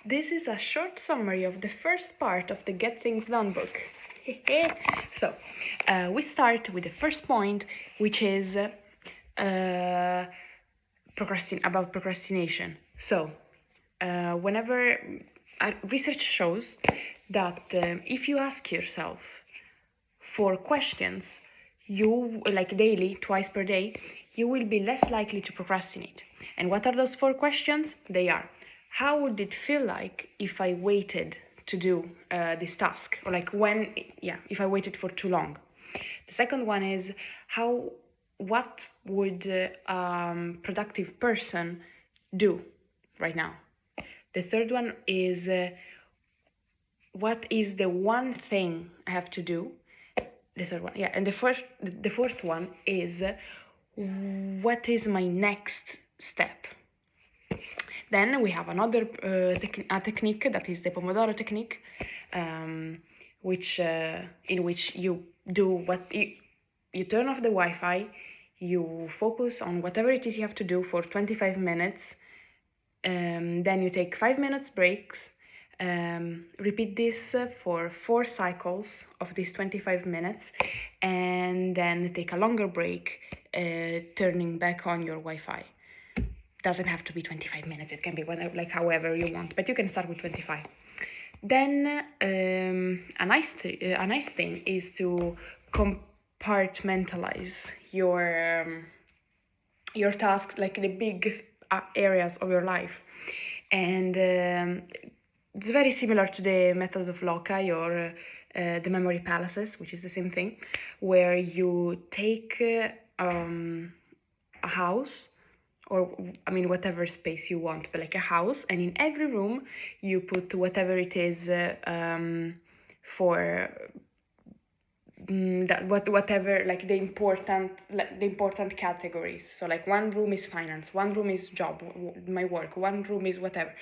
This is a short summary of the first part of the Get Things Done book. So, we start with the first point, which is about procrastination. So, whenever research shows that if you ask yourself for questions, you like daily, twice per day, you will be less likely to procrastinate. And what are those 4 questions? They are: how would it feel like if I waited to do this task? Or like if I waited for too long. The second one is what would a productive person do right now? The third one is what is the one thing I have to do? The third one, and the fourth one is what is my next step? Then we have another technique, that is the Pomodoro technique, in which you do you turn off the Wi-Fi, you focus on whatever it is you have to do for 25 minutes, then you take 5 minutes breaks. Repeat this for 4 cycles of these 25 minutes, and then take a longer break, turning back on your Wi-Fi. Doesn't have to be 25 minutes, it can be however you want, but you can start with 25. Then a nice thing is to compartmentalize your task, like the big areas of your life. And it's very similar to the method of Loci or the memory palaces, which is the same thing, where you take a house, or whatever space you want, but like a house, and in every room you put whatever it is for whatever, like the important categories. So like one room is finance, one room is job, my work, one room is whatever,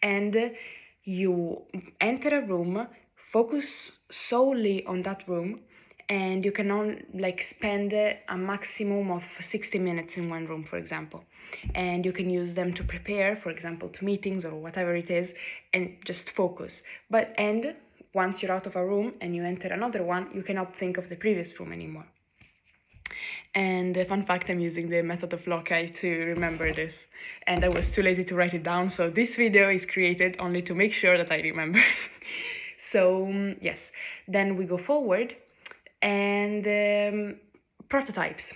and you enter a room, focus solely on that room, and you can spend a maximum of 60 minutes in one room, for example, and you can use them to prepare, for example, to meetings or whatever it is, and just focus. And once you're out of a room and you enter another one, you cannot think of the previous room anymore. And fun fact, I'm using the method of Loci to remember this, and I was too lazy to write it down, so this video is created only to make sure that I remember. So yes, then we go forward, and prototypes.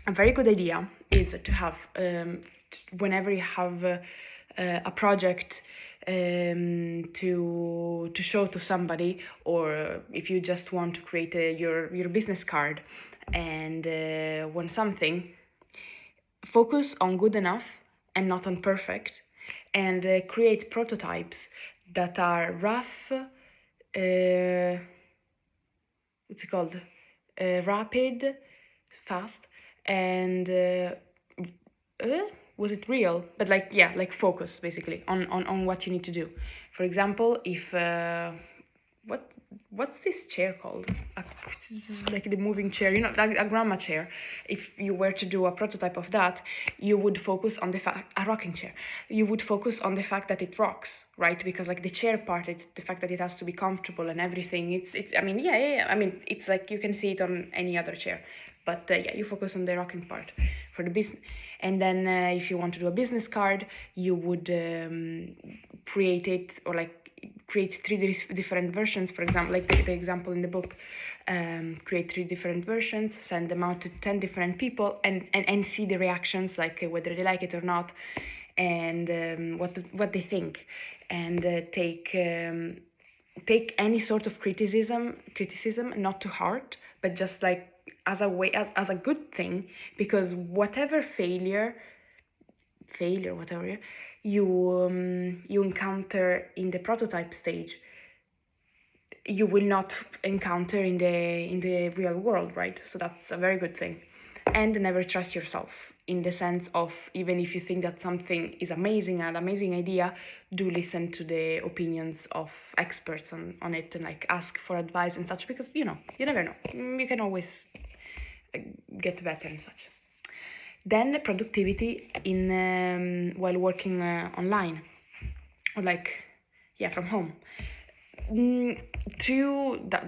A very good idea is to have, whenever you have a project to show to somebody, or if you just want to create your business card and want something, focus on good enough and not on perfect, and create prototypes that are rough, what's it called? Rapid, fast, and was it real? But focus basically on what you need to do. For example, if what's this chair called? Like the moving chair, like a grandma chair. If you were to do a prototype of that, you would focus on a rocking chair. You would focus on the fact that it rocks, right? Because like the chair part, the fact that it has to be comfortable and everything. It's it's like you can see it on any other chair. But you focus on the rocking part for the business. And then if you want to do a business card, you would create it, or create 3 different versions, for example, like the example in the book. Create 3 different versions, send them out to 10 different people, and see the reactions, whether they like it or not, and what they think, and take any sort of criticism not to heart, but just as a good thing, because whatever failure whatever you encounter in the prototype stage, you will not encounter in the real world, right? So that's a very good thing. And never trust yourself, in the sense of, even if you think that something is an amazing idea, do listen to the opinions of experts on it, and ask for advice and such, because you never know, you can always get better and such. Then productivity while working online. or like, yeah, from home.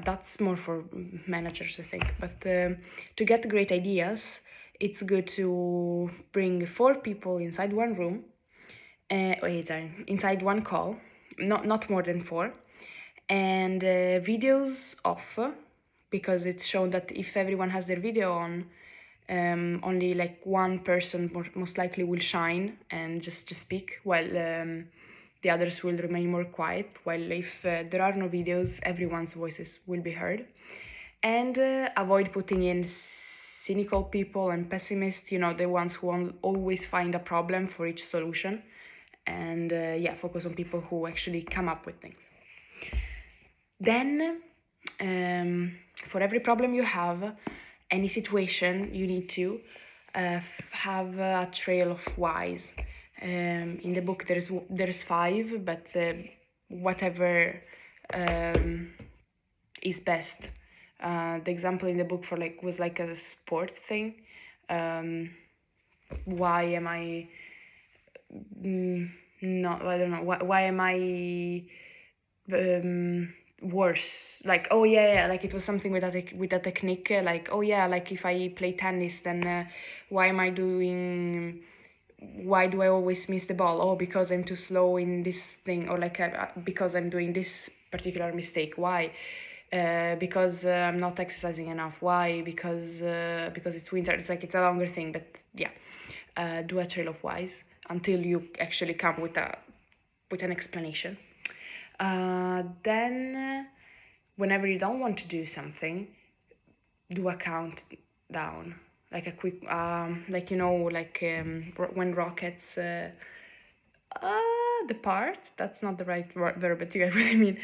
That's more for managers, I think. But to get great ideas, it's good to bring 4 people inside one room, inside one call, not more than 4, and videos off, because it's shown that if everyone has their video on, only like one person most likely will shine and just speak, while the others will remain more quiet. While if there are no videos, everyone's voices will be heard. And avoid putting in cynical people and pessimists, the ones who always find a problem for each solution. And focus on people who actually come up with things. Then, for every problem you have, any situation, you need to have a trail of whys. In the book, there's 5, but whatever is best. The example in the book was like a sport thing. Why am I? I don't know. Why am I? Worse, like, oh yeah, like it was something with a technique, like, oh yeah, like if I play tennis, then why do I always miss the ball? Oh, because I'm too slow in this thing, or like because I'm doing this particular mistake. Why? Because I'm not exercising enough. Why? Because it's winter. It's like, it's a longer thing, but yeah, do a trail of whys until you actually come with an explanation. Then, whenever you don't want to do something, do a countdown, like a quick, when rockets depart. That's not the right verb, but you get what I mean.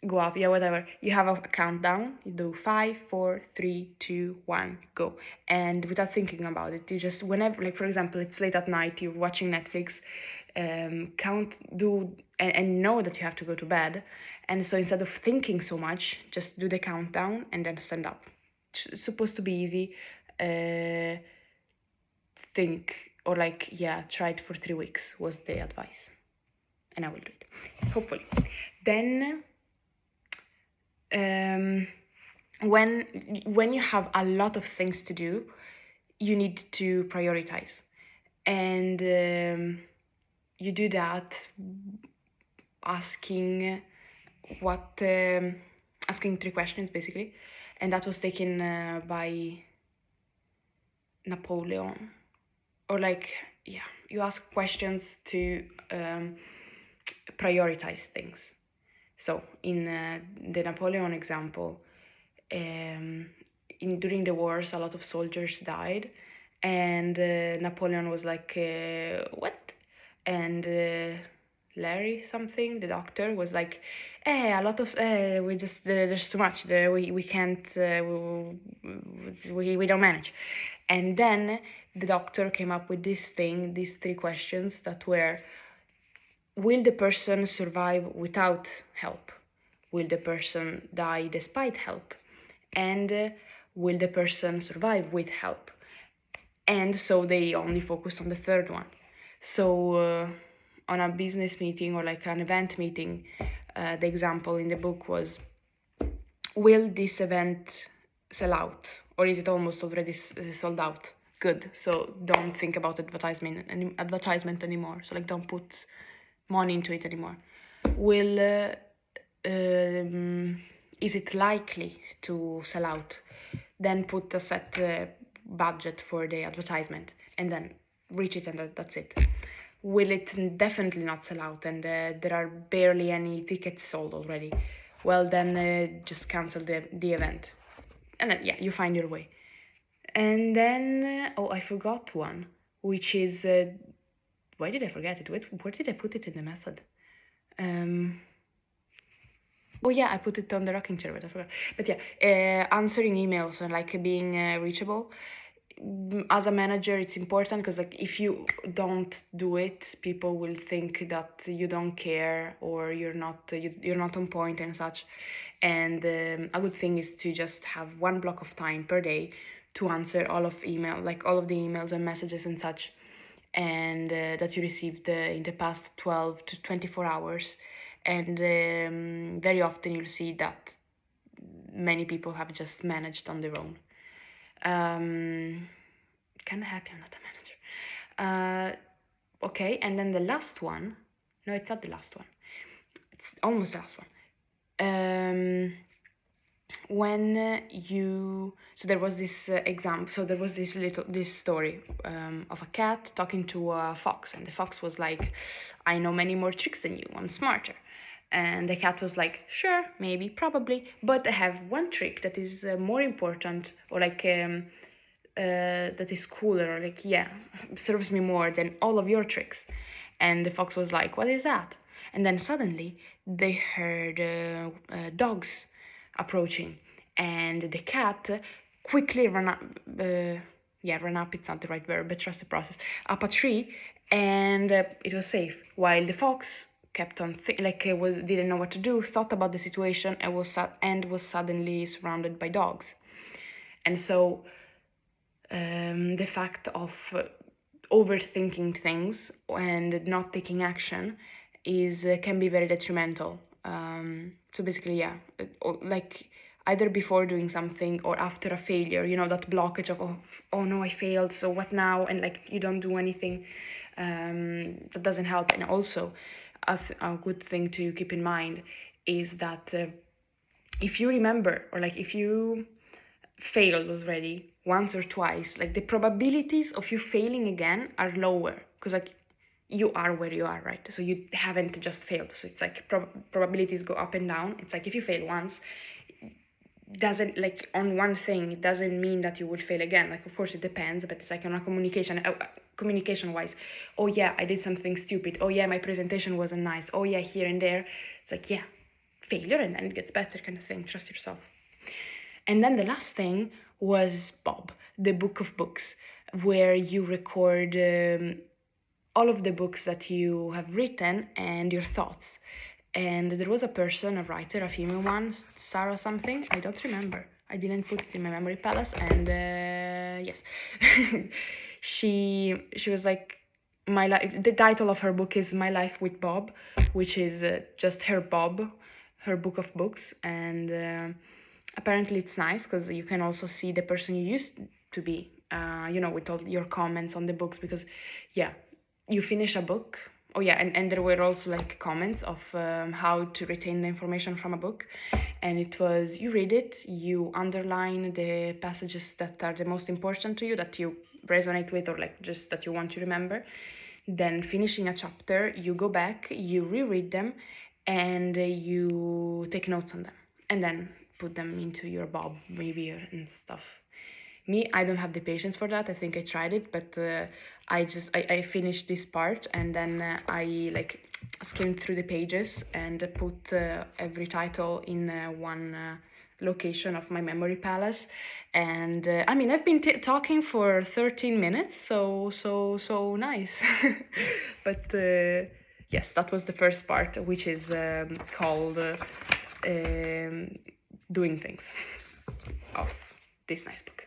Go up, yeah, whatever. You have a countdown. You do 5, 4, 3, 2, 1, go. And without thinking about it, you just, whenever, like, for example, it's late at night, you're watching Netflix, and know that you have to go to bed. And so instead of thinking so much, just do the countdown and then stand up. It's supposed to be easy. Think, or try it for 3 weeks was the advice. And I will do it, hopefully. Then, when you have a lot of things to do, you need to prioritize, and you do that asking 3 questions basically, and that was taken by Napoleon. Or you ask questions to prioritize things. So in the Napoleon example, during the wars, a lot of soldiers died, and Napoleon was like, what? And Larry something, the doctor, was like, a lot of we just there's too much there, we can't we don't manage. And then the doctor came up with these 3 questions that were: will the person survive without help? Will the person die despite help? And will the person survive with help? And so they only focused on the 3rd one. So on a business meeting or like an event meeting, the example in the book was: will this event sell out, or is it almost already sold out? Good. So don't think about advertisement anymore. So don't put money into it anymore. Is it likely to sell out? Then put a set budget for the advertisement, and then reach it, and that's it. Will it definitely not sell out, and there are barely any tickets sold already? Well, then just cancel the event, and then you find your way. And then I forgot one, which is why did I forget it? Where did I put it in the method? I put it on the rocking chair, but I forgot. But answering emails and being reachable. As a manager, it's important, because if you don't do it, people will think that you don't care, or you're not on point and such. And a good thing is to just have one block of time per day to answer all of the emails and messages and such. and that you received in the past 12 to 24 hours. And very often you'll see that many people have just managed on their own. Kind of happy I'm not a manager. Okay, and then the last one. No, it's not the last one. It's almost the last one. When so there was this example. So there was this story of a cat talking to a fox, and the fox was like, "I know many more tricks than you. I'm smarter." And the cat was like, "Sure, maybe, probably, but I have one trick that is more important, or like that is cooler, or like, yeah, serves me more than all of your tricks." And the fox was like, "What is that?" And then suddenly they heard dogs approaching, and the cat quickly ran up. Run up, it's not the right verb, but trust the process. Up a tree, and it was safe. While the fox kept on didn't know what to do, thought about the situation, and was suddenly surrounded by dogs. And so the fact of overthinking things and not taking action can be very detrimental. So basically, yeah, like either before doing something or after a failure, that blockage of, oh no, I failed, so what now? And like you don't do anything, that doesn't help. And also a good thing to keep in mind is that if you remember, or like if you failed already once or twice, like the probabilities of you failing again are lower, because like you are where you are, right? So you haven't just failed. So it's like probabilities go up and down. It's like if you fail once, doesn't, like on one thing, it doesn't mean that you will fail again. Like of course it depends, but it's like on a communication wise, oh yeah, I did something stupid, oh yeah, my presentation wasn't nice, oh yeah, here and there. It's like, yeah, failure, and then it gets better, kind of thing. Trust yourself. And then the last thing was Bob, the book of books, where you record all of the books that you have written and your thoughts. And there was a person, a writer, a female one, Sarah something, I don't remember. I didn't put it in my memory palace, and yes. she was like, my life. The title of her book is My Life with Bob, which is just her Bob, her book of books. And apparently it's nice because you can also see the person you used to be, with all your comments on the books, because yeah, you finish a book. Oh yeah, and there were also like comments of how to retain the information from a book. And it was, you read it, you underline the passages that are the most important to you, that you resonate with, or like just that you want to remember. Then finishing a chapter, you go back, you reread them, and you take notes on them, and then put them into your Bob maybe and stuff. Me, I don't have the patience for that. I think I tried it, but I finished this part, and then I like skimmed through the pages and put every title in one location of my memory palace. And I mean, I've been talking for 13 minutes, so nice. But yes, that was the first part, which is called doing things, of this nice book.